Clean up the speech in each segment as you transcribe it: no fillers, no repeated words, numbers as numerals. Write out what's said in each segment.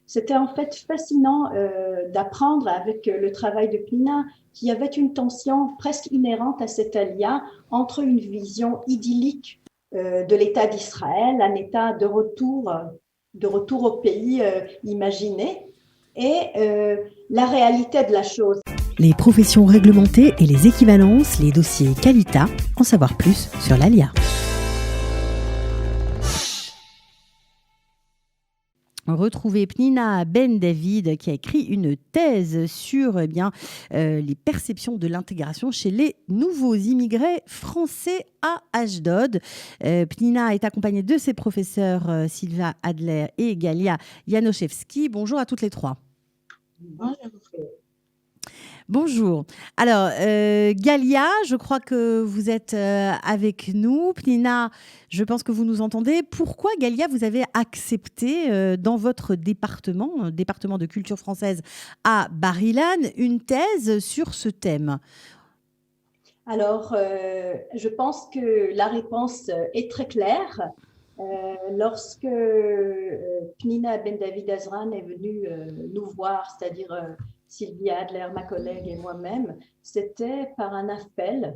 C'était en fait fascinant d'apprendre avec le travail de Pnina qu'il y avait une tension presque inhérente à cet alia entre une vision idyllique de l'État d'Israël, un État de retour au pays imaginé, et la réalité de la chose. Les professions réglementées et les équivalences, les dossiers Qualita, en savoir plus sur l'ALIA. Retrouver Pnina Ben David qui a écrit une thèse sur les perceptions de l'intégration chez les nouveaux immigrés français à Ashdod. Pnina est accompagnée de ses professeurs Sylvia Adler et Galia Janoszewski. Bonjour à toutes les trois. Bonjour. Bonjour. Alors, Galia, je crois que vous êtes avec nous. Pnina, je pense que vous nous entendez. Pourquoi, Galia, vous avez accepté dans votre département de culture française à Bar-Ilan, une thèse sur ce thème ? Alors, je pense que la réponse est très claire. Lorsque Pnina Ben David Azran est venue nous voir, c'est-à-dire Sylvia Adler, ma collègue et moi-même, c'était par un appel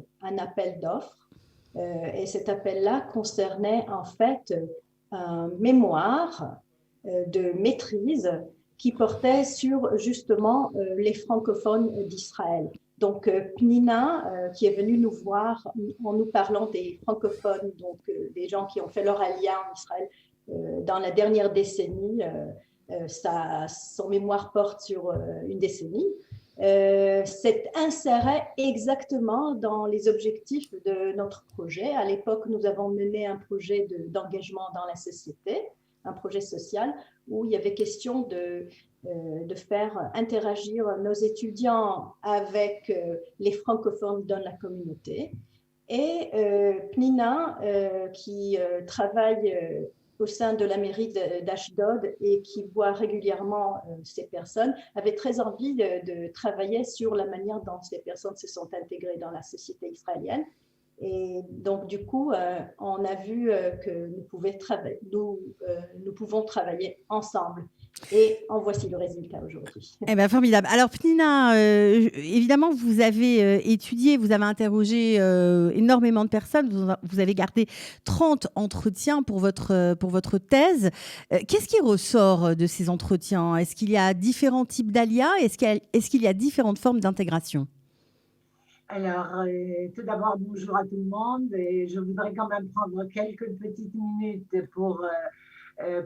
d'offres. Et cet appel-là concernait en fait un mémoire de maîtrise qui portait sur justement les francophones d'Israël. Donc, Pnina, qui est venue nous voir en nous parlant des francophones, donc des gens qui ont fait leur alia en Israël dans la dernière décennie, son mémoire porte sur une décennie, s'est inséré exactement dans les objectifs de notre projet. À l'époque, nous avons mené un projet d'engagement dans la société, un projet social, où il y avait question de faire interagir nos étudiants avec les francophones dans la communauté. Et Pnina, qui travaille au sein de la mairie d'Ashdod et qui voit régulièrement ces personnes, avait très envie de travailler sur la manière dont ces personnes se sont intégrées dans la société israélienne. Et donc, du coup, on a vu que nous pouvons travailler ensemble. Et en voici le résultat aujourd'hui. Eh bien, formidable. Alors, Pnina, évidemment, vous avez étudié, vous avez interrogé énormément de personnes. Vous avez gardé 30 entretiens pour votre thèse. Qu'est-ce qui ressort de ces entretiens ? Est-ce qu'il y a différents types d'alias ? Est-ce qu'il y a différentes formes d'intégration ? Alors, tout d'abord, bonjour à tout le monde. Et je voudrais quand même prendre quelques petites minutes pour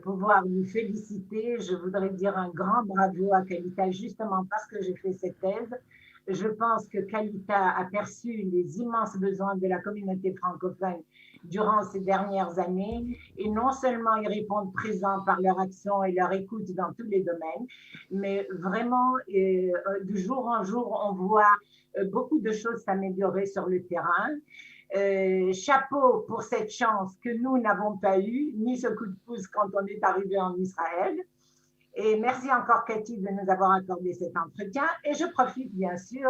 pouvoir vous féliciter. Je voudrais dire un grand bravo à Qualita, justement parce que j'ai fait cette thèse. Je pense que Qualita a perçu les immenses besoins de la communauté francophone durant ces dernières années, et non seulement ils répondent présents par leur action et leur écoute dans tous les domaines, mais vraiment, de jour en jour, on voit beaucoup de choses s'améliorer sur le terrain. Chapeau pour cette chance que nous n'avons pas eue, ni ce coup de pouce quand on est arrivé en Israël. Et merci encore, Cathy, de nous avoir accordé cet entretien. Et je profite, bien sûr,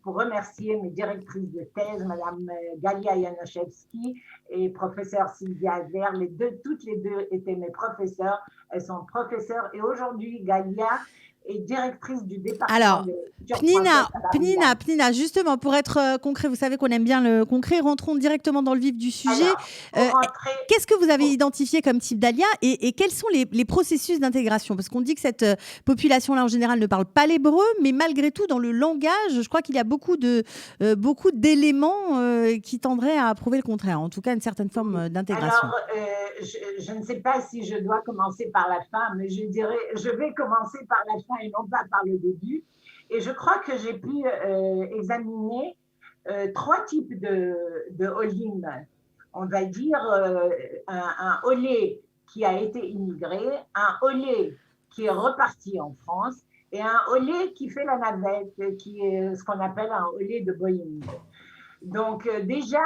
pour remercier mes directrices de thèse, Madame Galia Janoszewski et professeur Sylvia Adler. Toutes les deux étaient mes professeurs. Elles sont professeurs. Et aujourd'hui, Galia est directrice du département. Alors, Pnina, justement, pour être concret, vous savez qu'on aime bien le concret, rentrons directement dans le vif du sujet. Qu'est-ce que vous avez identifié comme type d'alia et quels sont les processus d'intégration ? Parce qu'on dit que cette population-là, en général, ne parle pas l'hébreu, mais malgré tout, dans le langage, je crois qu'il y a beaucoup d'éléments qui tendraient à prouver le contraire, en tout cas une certaine forme d'intégration. Alors, je ne sais pas si je dois commencer par la fin, mais je vais commencer par la fin et non pas par le début. Et je crois que j'ai pu examiner 3 types de olim. On va dire un olé qui a été immigré, un olé qui est reparti en France et un olé qui fait la navette, qui est ce qu'on appelle un olé de Boeing. Donc déjà,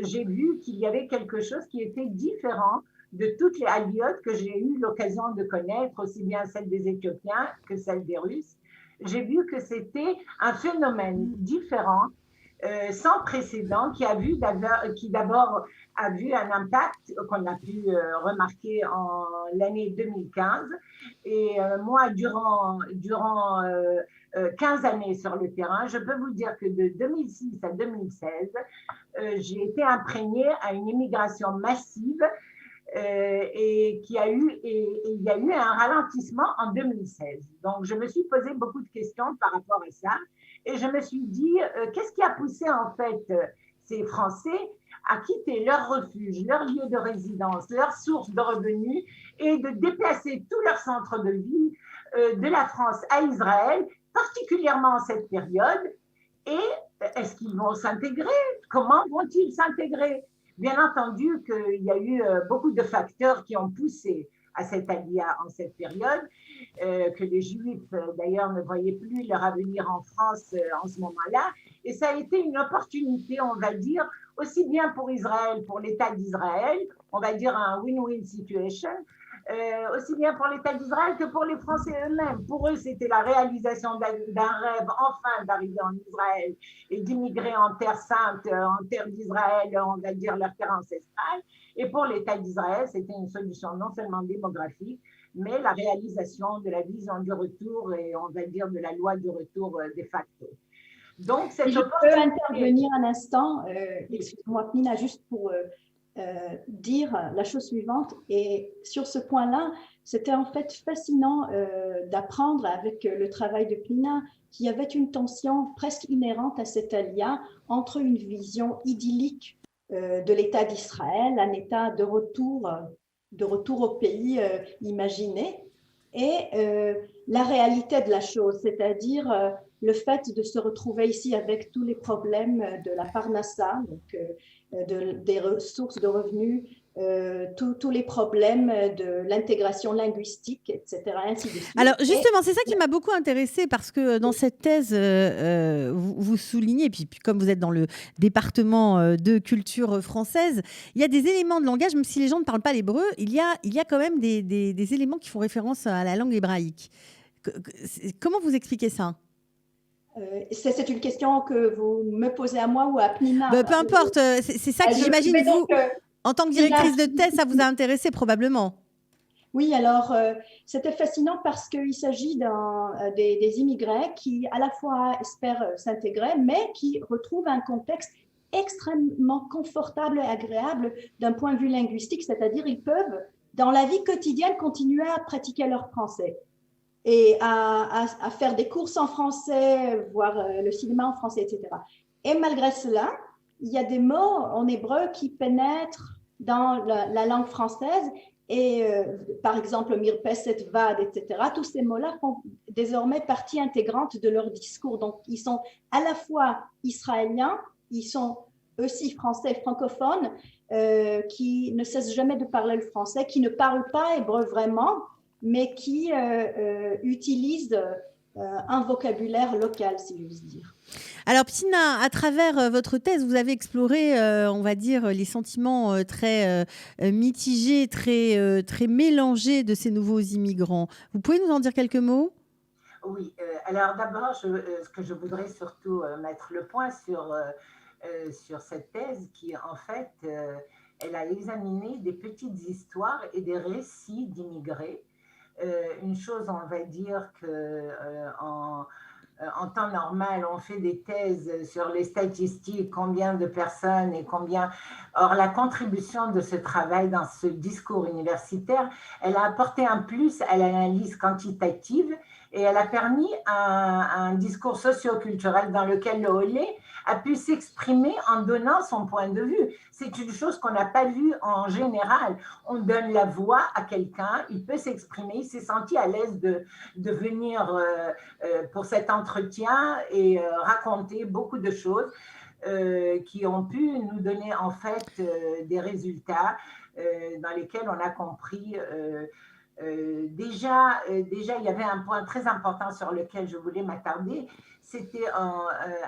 j'ai vu qu'il y avait quelque chose qui était différent de toutes les aliotes que j'ai eu l'occasion de connaître, aussi bien celles des Éthiopiens que celles des Russes. J'ai vu que c'était un phénomène différent sans précédent qui d'abord a vu un impact qu'on a pu remarquer en l'année 2015. Et moi, durant 15 années sur le terrain, je peux vous dire que de 2006 à 2016, j'ai été imprégnée à une immigration massive et il y a eu un ralentissement en 2016. Donc, je me suis posé beaucoup de questions par rapport à ça et je me suis dit, qu'est-ce qui a poussé en fait ces Français à quitter leur refuge, leur lieu de résidence, leur source de revenus et de déplacer tout leur centre de vie de la France à Israël, particulièrement en cette période. Et est-ce qu'ils vont s'intégrer? Comment vont-ils s'intégrer? Bien entendu qu'il y a eu beaucoup de facteurs qui ont poussé à cette alia en cette période, que les Juifs d'ailleurs ne voyaient plus leur avenir en France en ce moment-là. Et ça a été une opportunité, on va dire, aussi bien pour Israël, pour l'État d'Israël, on va dire un win-win situation, aussi bien pour l'État d'Israël que pour les Français eux-mêmes. Pour eux, c'était la réalisation d'un rêve, enfin, d'arriver en Israël et d'immigrer en terre sainte, en terre d'Israël, on va dire leur terre ancestrale. Et pour l'État d'Israël, c'était une solution non seulement démographique, mais la réalisation de la vision du retour et on va dire de la loi du retour de facto. Donc, cette je peux intervenir un instant, excuse-moi Pnina, juste pour dire la chose suivante. Et sur ce point-là, c'était en fait fascinant d'apprendre avec le travail de Pnina qu'il y avait une tension presque inhérente à cette alia entre une vision idyllique de l'État d'Israël, un État de retour au pays imaginé, et la réalité de la chose, c'est-à-dire le fait de se retrouver ici avec tous les problèmes de la parnassa, donc des ressources de revenus, tous les problèmes de l'intégration linguistique, etc. Ainsi de suite. Alors justement, c'est ça qui m'a beaucoup intéressée parce que dans cette thèse, vous soulignez, et puis comme vous êtes dans le département de culture française, il y a des éléments de langage, même si les gens ne parlent pas l'hébreu, il y a quand même des éléments qui font référence à la langue hébraïque. Comment vous expliquez ça ? C'est une question que vous me posez à moi ou à Pnina. Peu importe, c'est ça que j'imagine vous, en tant que directrice de thèse, ça vous a intéressé probablement. Oui, alors c'était fascinant parce qu'il s'agit des immigrés qui à la fois espèrent s'intégrer, mais qui retrouvent un contexte extrêmement confortable et agréable d'un point de vue linguistique, c'est-à-dire ils peuvent, dans la vie quotidienne, continuer à pratiquer leur français et à faire des courses en français, voir le cinéma en français, etc. Et malgré cela, il y a des mots en hébreu qui pénètrent dans la langue française et par exemple mirpeset, vad, etc. Tous ces mots-là font désormais partie intégrante de leur discours. Donc, ils sont à la fois israéliens, ils sont aussi français, francophones, qui ne cessent jamais de parler le français, qui ne parlent pas hébreu vraiment, mais qui utilisent un vocabulaire local, si j'ose dire. Alors, Pnina, à travers votre thèse, vous avez exploré, on va dire, les sentiments très mitigés, très mélangés de ces nouveaux immigrants. Vous pouvez nous en dire quelques mots ? Oui, alors d'abord, ce que je voudrais surtout mettre le point sur cette thèse qui, en fait, elle a examiné des petites histoires et des récits d'immigrés. Une chose, on va dire en temps normal, on fait des thèses sur les statistiques, combien de personnes et combien… Or, la contribution de ce travail dans ce discours universitaire, elle a apporté un plus à l'analyse quantitative et elle a permis un discours socio-culturel dans lequel le Olé a pu s'exprimer en donnant son point de vue. C'est une chose qu'on n'a pas vue en général. On donne la voix à quelqu'un, il peut s'exprimer, il s'est senti à l'aise de venir pour cet entretien et raconter beaucoup de choses qui ont pu nous donner en fait des résultats dans lesquels on a compris… Déjà, il y avait un point très important sur lequel je voulais m'attarder, c'était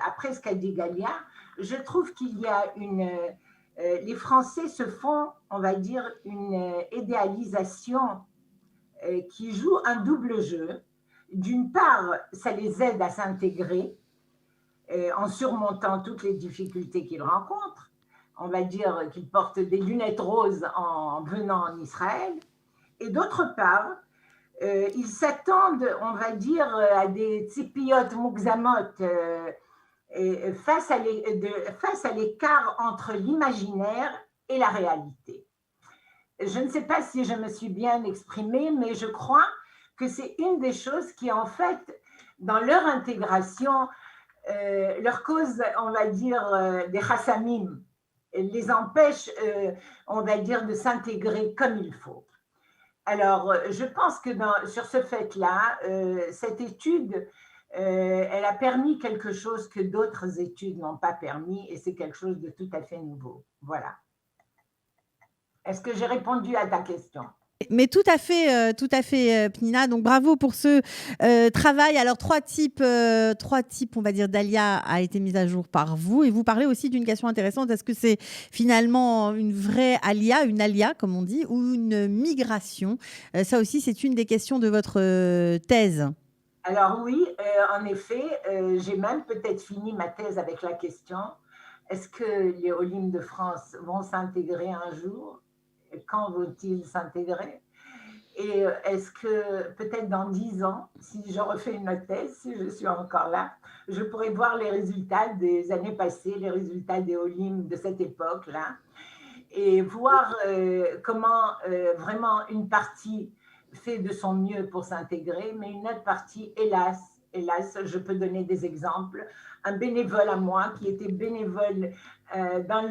après ce qu'a dit Galia, je trouve qu'il y a les Français se font, on va dire, une idéalisation qui joue un double jeu. D'une part, ça les aide à s'intégrer en surmontant toutes les difficultés qu'il rencontre. On va dire qu'il porte des lunettes roses en venant en Israël. Et d'autre part, ils s'attendent, on va dire, à des tzipiyot mugzamot face à l'écart entre l'imaginaire et la réalité. Je ne sais pas si je me suis bien exprimée, mais je crois que c'est une des choses qui, en fait, dans leur intégration, leur cause, on va dire, des chassamim, les empêche, on va dire, de s'intégrer comme il faut. Alors, je pense que sur ce fait-là, cette étude, elle a permis quelque chose que d'autres études n'ont pas permis, et c'est quelque chose de tout à fait nouveau. Voilà. Est-ce que j'ai répondu à ta question ? Mais tout à fait, Pnina. Donc bravo pour ce travail. Alors trois types, on va dire, d'Alia a été mis à jour par vous. Et vous parlez aussi d'une question intéressante. Est-ce que c'est finalement une vraie Alia, une Alia comme on dit, ou une migration ? Ça aussi, c'est une des questions de votre thèse. Alors oui, en effet, j'ai même peut-être fini ma thèse avec la question. Est-ce que les Olim de France vont s'intégrer un jour ? Quand vont-ils s'intégrer ? Et est-ce que peut-être dans 10 ans, si je refais une autre thèse, si je suis encore là, je pourrai voir les résultats des années passées, les résultats des Olim de cette époque-là, et voir comment vraiment une partie fait de son mieux pour s'intégrer, mais une autre partie, hélas, je peux donner des exemples. Un bénévole à moi qui était bénévole dans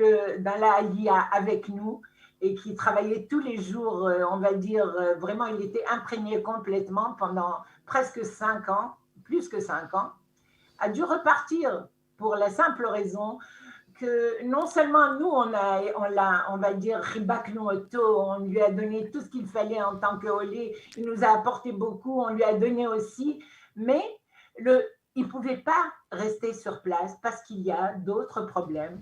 la Aliyah avec nous, et qui travaillait tous les jours, on va dire, vraiment, il était imprégné complètement pendant presque 5 ans, plus que 5 ans, a dû repartir pour la simple raison que non seulement nous, on va dire, on lui a donné tout ce qu'il fallait en tant qu'olé, il nous a apporté beaucoup, on lui a donné aussi, mais il ne pouvait pas rester sur place parce qu'il y a d'autres problèmes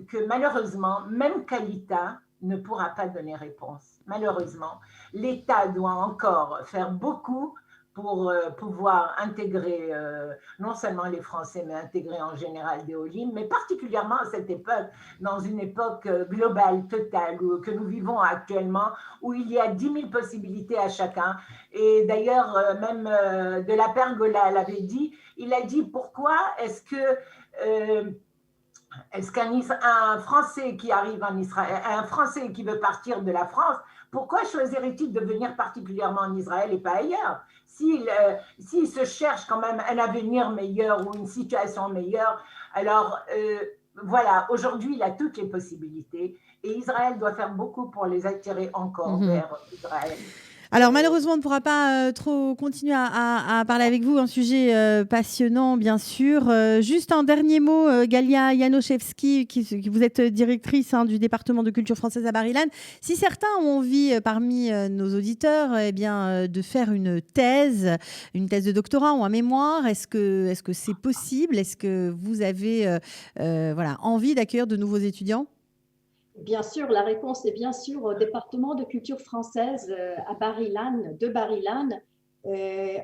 que malheureusement, même Kalita ne pourra pas donner réponse. Malheureusement, l'État doit encore faire beaucoup pour pouvoir intégrer non seulement les Français, mais intégrer en général des Olim, mais particulièrement à cette époque, dans une époque globale, totale, que nous vivons actuellement, où il y a 10 000 possibilités à chacun. Et d'ailleurs, même de la Pergola l'avait dit, il a dit pourquoi est-ce qu'un Français qui arrive en Israël, un Français qui veut partir de la France, pourquoi choisirait-il de venir particulièrement en Israël et pas ailleurs ? S'il se cherche quand même un avenir meilleur ou une situation meilleure, alors voilà, aujourd'hui il a toutes les possibilités et Israël doit faire beaucoup pour les attirer encore vers Israël. Alors malheureusement, on ne pourra pas trop continuer à parler avec vous, un sujet passionnant bien sûr. Juste un dernier mot, Galia Janoszewski, qui vous êtes directrice du département de culture française à Bar-Ilan. Si certains ont envie parmi nos auditeurs de faire une thèse de doctorat ou un mémoire, est-ce que c'est possible ? Est-ce que vous avez envie d'accueillir de nouveaux étudiants ? Bien sûr, la réponse est bien sûr au département de culture française à Bar-Ilan, de Bar-Ilan.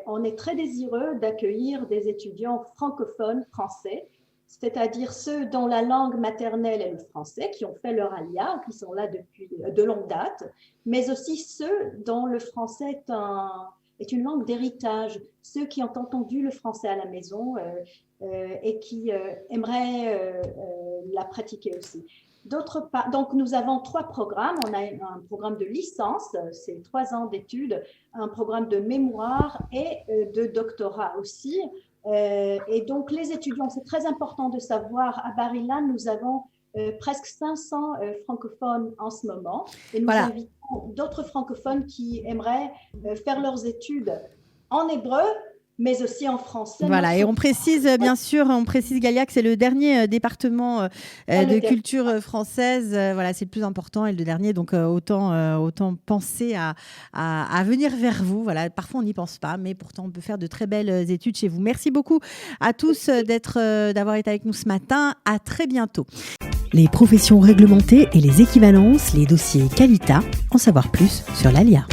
On est très désireux d'accueillir des étudiants francophones français, c'est-à-dire ceux dont la langue maternelle est le français, qui ont fait leur Aliyah, qui sont là depuis de longue date, mais aussi ceux dont le français est une langue d'héritage, ceux qui ont entendu le français à la maison et qui aimeraient la pratiquer aussi. D'autre part, donc nous avons 3 programmes. On a un programme de licence, c'est 3 ans d'études, un programme de mémoire et de doctorat aussi. Et donc les étudiants, c'est très important de savoir, à Bar-Ilan, nous avons presque 500 francophones en ce moment. Et nous invitons d'autres francophones qui aimeraient faire leurs études en hébreu, mais aussi en français. Voilà, et on précise Galia que c'est le dernier département de culture française. Voilà, c'est le plus important et le dernier, donc autant penser à venir vers vous. Voilà, parfois on n'y pense pas, mais pourtant on peut faire de très belles études chez vous. Merci beaucoup à tous d'avoir été avec nous ce matin. À très bientôt. Les professions réglementées et les équivalences, les dossiers Kalita, en savoir plus sur l'Alia.